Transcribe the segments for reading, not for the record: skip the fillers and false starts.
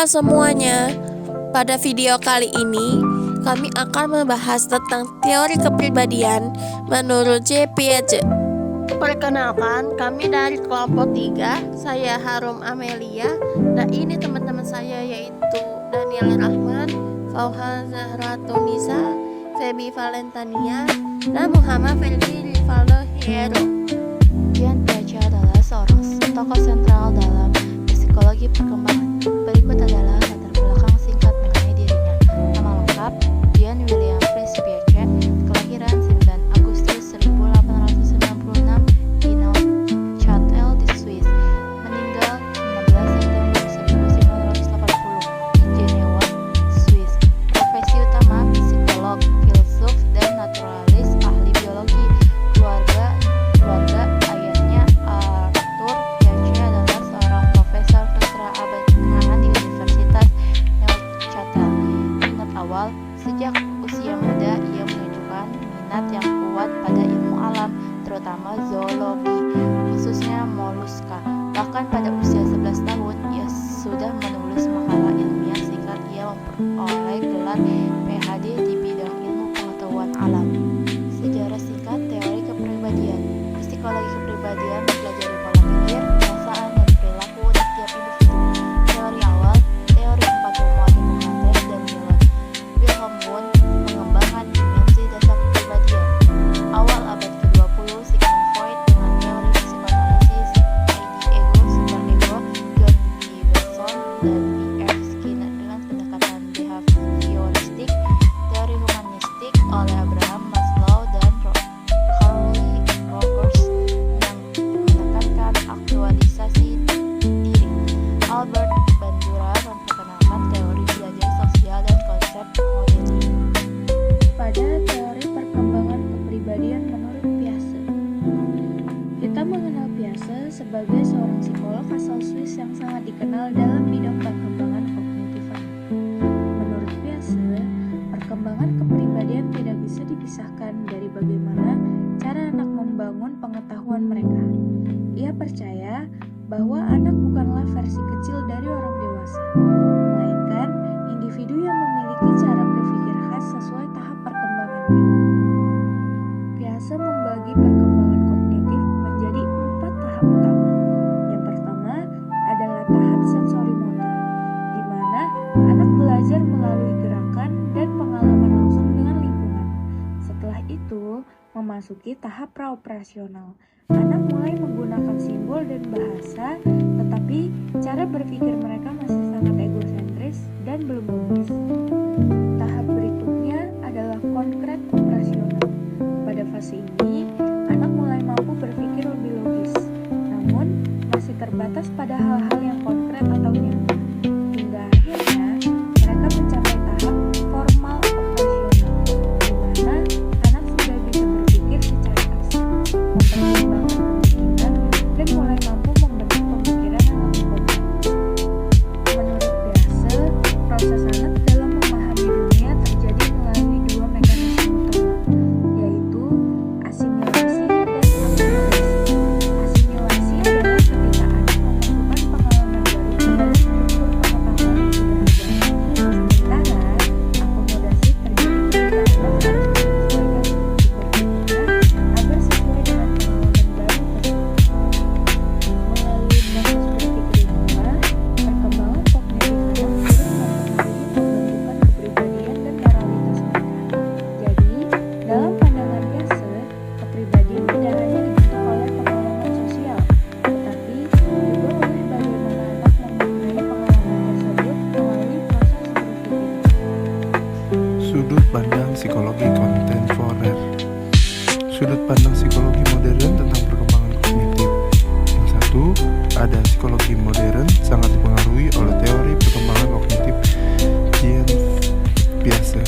Halo semuanya, pada video kali ini kami akan membahas tentang teori kepribadian menurut J. Piaget. Perkenalkan, kami dari kelompok 3, saya Harum Amelia, dan ini teman-teman saya yaitu Daniel Rahman, Fauhan Zahra Tunisa, Feby Valentania, dan Muhammad Ferdi Rivaldo Hero. Dian Piaget adalah seorang tokoh sentral dalam psikologi perkembangan. Berikut adalah latar belakang singkat mengenai dirinya. Nama lengkap: Dian William Fritz Piaget, kelahiran 9 Agustus 1896 di Neuchâtel di Swiss, meninggal 16 September 1980 di Jenewa, Swiss. Profesi utama: psikolog, filsuf, dan naturalis, ahli biologi. Keluarga ayahnya Arthur Piaget adalah seorang profesor sastra abad tengah di Universitas Neuchâtel. Minat awal: sejak usia muda ia menunjukkan minat yang kuat pada ilmu alam, terutama zoologi, khususnya moluska. Bahkan pada usia 11 tahun ia sudah menulis makalah ilmiah singkat. Ia memperoleh gelar PhD di bidang ilmu pengetahuan alam. Sejarah singkat teori kepribadian. Psikologi kepribadian mempelajari pola pikir, perasaan, dan perilaku setiap individu. Teori awal: teori 4 ilmuwan Hippocrates dan Wilhelm Wundt mengembangkan dimensi dasar kepribadian. Awal abad ke-20, Sigmund Freud dengan teori psikoanalisis, ego, superego, John Dewey dan B.F. Skinner dengan pendekatan behavioristik, teori humanistik oleh Abraham Maslow dan Carl Rogers yang menekankan aktualisasi diri. Albert Bandura memperkenalkan teori belajar sosial dan konsep modeling. Pada teori perkembangan kepribadian menurut Piaget. Kita mengenal Piaget sebagai seorang psikolog asal Swiss yang sangat dikenal dalam bidang perkembangan kognitif anak. Menurut Piaget, perkembangan kepribadian tidak bisa dipisahkan dari bagaimana cara anak membangun pengetahuan mereka. Ia percaya bahwa anak bukanlah versi kecil dari orang dewasa, melainkan individu yang memiliki cara berpikir khas sesuai tahap perkembangannya. Piaget membagi perkembangan kognitif menjadi 4 tahap utama. Yang pertama adalah tahap sensorimotor, di mana anak belajar melalui gerakan dan pengalaman langsung dengan lingkungan. Setelah itu, memasuki tahap praoperasional. Anak mulai menggunakan simbol dan bahasa, tetapi cara berpikir mereka masih sangat egosentris dan belum logis. Tahap berikutnya adalah konkret operasional. Pada fase ini, anak mulai mampu berpikir lebih logis, namun masih terbatas pada hal-hal yang konkret atau nyata. Hingga akhirnya, mereka mencapai tahap formal operasional, di mana anak sudah bisa berpikir secara abstrak, mempertimbangkan kemungkinan, dan mulai mampu membentuk pemikiran yang lebih kompleks. Menurut Piaget, proses anak dalam memahami dunia terjadi melalui 2 mekanisme utama, yaitu asimilasi dan akumulasi. Asimilasi adalah ketika anak memasukkan pengalaman baru ke dalam struktur pengetahuan yang sudah ada. Sementara akomodasi terjadi ketika anak harus menyesuaikan struktur berpikirnya agar sesuai dengan pengalaman baru tersebut. Melalui proses berpikir inilah, perkembangan kognitif anak turut mempengaruhi pembentukan kepribadian dan moralitas mereka. Jadi, dalam pandangan Piaget, kepribadian tidak hanya dibentuk oleh pengalaman sosial, tetapi juga oleh bagaimana anak memaknai pengalaman tersebut melalui proses berpikir. Sudut pandang psikologi kontemporer. Sudut pandang psikologi modern tentang perkembangan kognitif. Yang satu, ada psikologi modern sangat dipengaruhi oleh teori perkembangan kognitif Jean Piaget.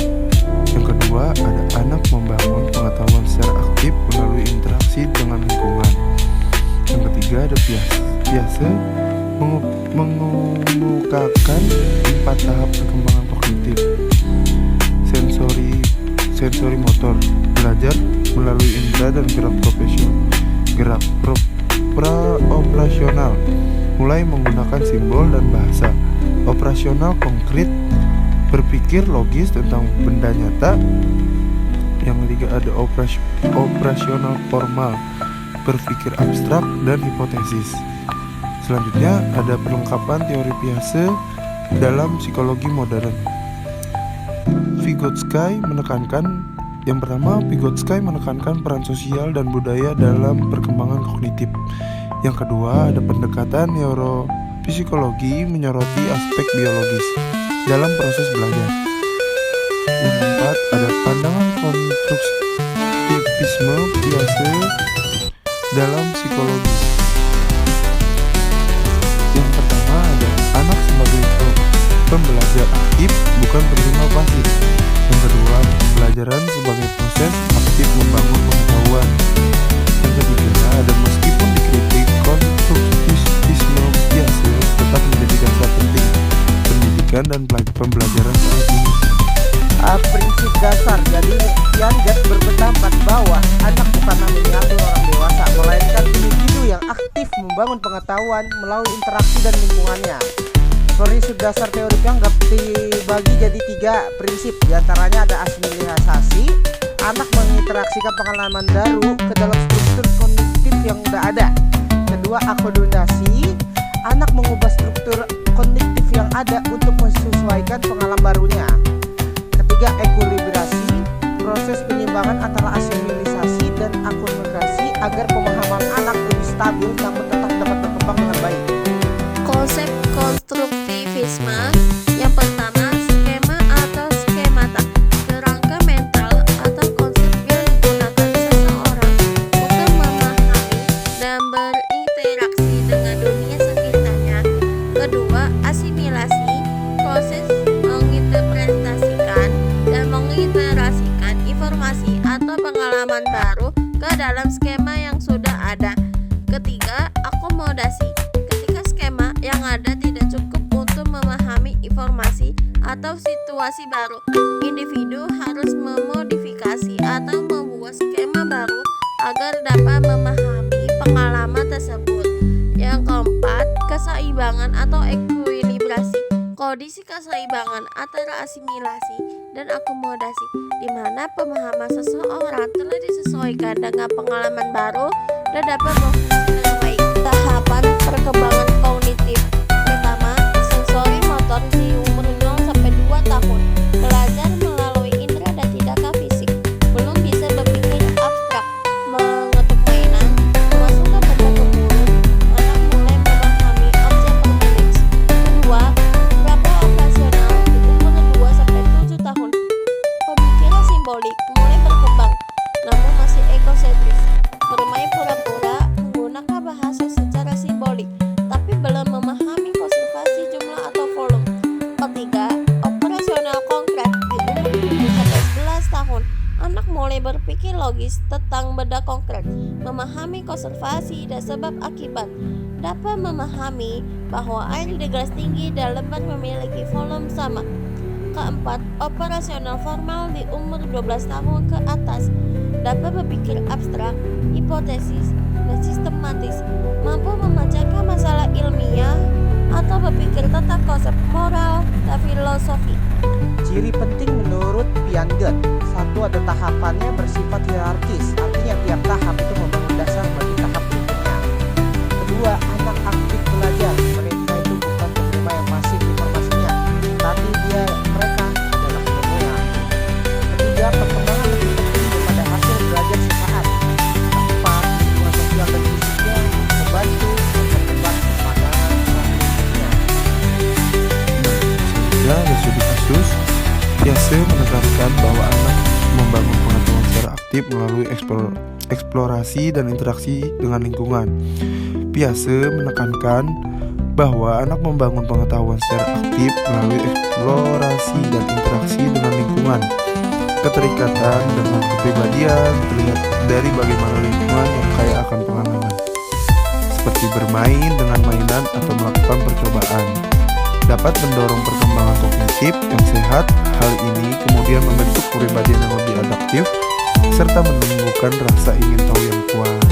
Yang kedua, ada anak membangun pengetahuan secara aktif melalui interaksi dengan lingkungan. Yang ketiga, ada Piaget mengemukakan 4 tahap perkembangan kognitif. Sensori motor, belajar melalui indera dan gerak praoperasional, mulai menggunakan simbol dan bahasa. Operasional konkret, berpikir logis tentang benda nyata. Yang ketiga ada operasional formal, berpikir abstrak dan hipotesis. Selanjutnya ada perlengkapan teori Piaget dalam psikologi modern. Vygotsky menekankan peran sosial dan budaya dalam perkembangan kognitif. Yang kedua ada pendekatan neuropsikologi menyoroti aspek biologis dalam proses belajar. Yang keempat ada pandangan konstruktivisme Piaget dalam psikologi. Yang pertama ada anak sebagai pembelajar aktif, bukan penerima pasif. Yang kedua, pembelajaran sebagai proses aktif membangun pengetahuan. Yang ketiga ada meskipun dikritik, konstruktivisme Piaget tetap menjadi dasar penting pendidikan dan pembelajaran saat ini. Prinsip dasar jadi Piaget berpendapat bahwa anak bukanlah miniatur orang dewasa, melainkan individu yang aktif membangun pengetahuan melalui interaksi dan lingkungannya. Prinsip dasar teori Piaget dibagi jadi 3 prinsip. Di antaranya ada asimilisasi, anak menginteraksikan pengalaman baru ke dalam struktur kognitif yang sudah ada. Kedua, akomodasi, anak mengubah struktur kognitif yang ada untuk menyesuaikan pengalaman barunya. Ketiga, ekuilibrasi, proses penyimbangan antara asimilisasi dan akomodasi agar pemahaman anak lebih stabil dan tetap dapat berkembang dengan baik. Konsep konstruktivisme yang pertama, skema atau skemata, kerangka mental atau konsep yang digunakan seseorang untuk memahami dan berinteraksi dengan dunia sekitarnya. Kedua, asimilasi, proses menginterpretasikan dan mengiterasikan informasi atau pengalaman baru ke dalam skema yang sudah ada. Ketiga, akomodasi, ketika skema yang ada tidak cukup untuk memahami informasi atau situasi baru, individu harus memodifikasi atau membuat skema baru agar dapat memahami pengalaman tersebut. Yang keempat, keseimbangan atau ekuilibrasi, kondisi keseimbangan antara asimilasi dan akomodasi, di mana pemahaman seseorang telah disesuaikan dengan pengalaman baru dan dapat berfungsi dengan baik. Tahapan perkembangan kognitif pertama, sensori motor di umur 0 sampai 2 tahun, belajar melalui indera dan tindakan fisik, belum bisa berpikir abstrak, mengetuk mainan, memasukkan benda ke mulut, anak mulai memahami objek pemilik. Kedua, pra operasional di umur 2 sampai 7 tahun, pemikiran simbolik mulai berkembang, namun masih egosentris, bermain pura-pura, menggunakan bahasa secara simbolik, tapi belum memahami konservasi jumlah atau volume. Ketiga, operasional konkret di umur 7 sampai 11 tahun, anak mulai berpikir logis tentang benda konkret, memahami konservasi dan sebab akibat, dapat memahami bahwa air di gelas tinggi dan lebar memiliki volume sama. Keempat, operasional formal di umur 12 tahun ke atas, dapat berpikir abstrak, hipotesis, dan sistematis, mampu memecahkan masalah ilmiah atau berpikir tentang konsep moral dan filosofi. Ciri penting menurut Piaget, 1 ada tahapannya bersifat hierarkis, artinya tiap tahap itu membangun dasar bagi tahap berikutnya. Kedua, anak aktif belajar, mereka itu bukan penerima yang pasif informasinya, tapi mereka adalah penerima. Ketiga, perkembangan lebih penting daripada hasil belajar sesaat. Keempat, lingkungan sosial dan fisiknya membantu mempercepat perkembangan kognitifnya. Ya, ada studi kasus. Piaget menekankan bahwa anak membangun pengetahuan secara aktif melalui eksplorasi dan interaksi dengan lingkungan. Piaget menekankan bahwa anak membangun pengetahuan secara aktif melalui eksplorasi dan interaksi dengan lingkungan. Keterikatan dengan kepribadian terlihat dari bagaimana lingkungan yang kaya akan pengalaman, seperti bermain dengan mainan atau melakukan percobaan, dapat mendorong perkembangan kognitif yang sehat. Hal ini kemudian membentuk kepribadian yang lebih adaptif serta menumbuhkan rasa ingin tahu yang kuat.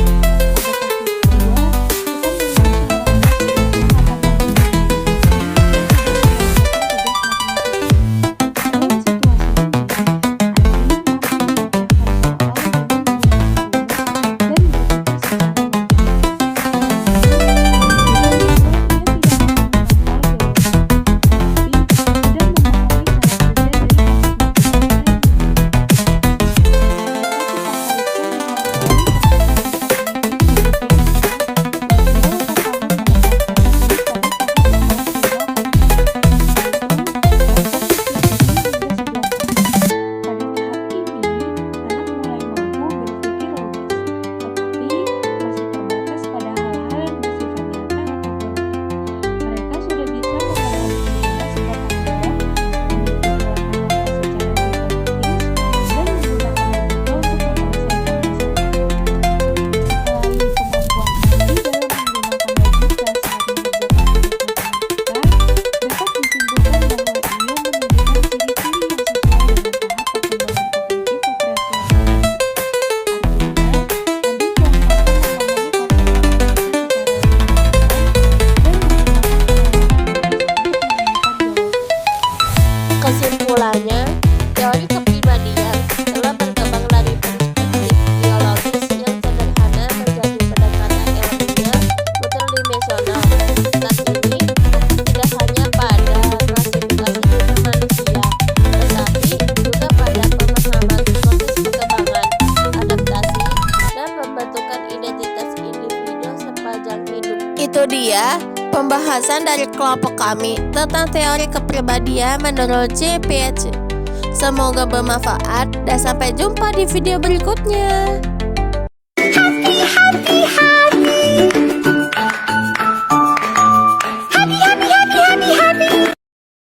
pembahasan dari kelompok kami tentang teori kepribadian menurut J. Piaget. Semoga bermanfaat dan sampai jumpa di video berikutnya. Happy, happy, happy.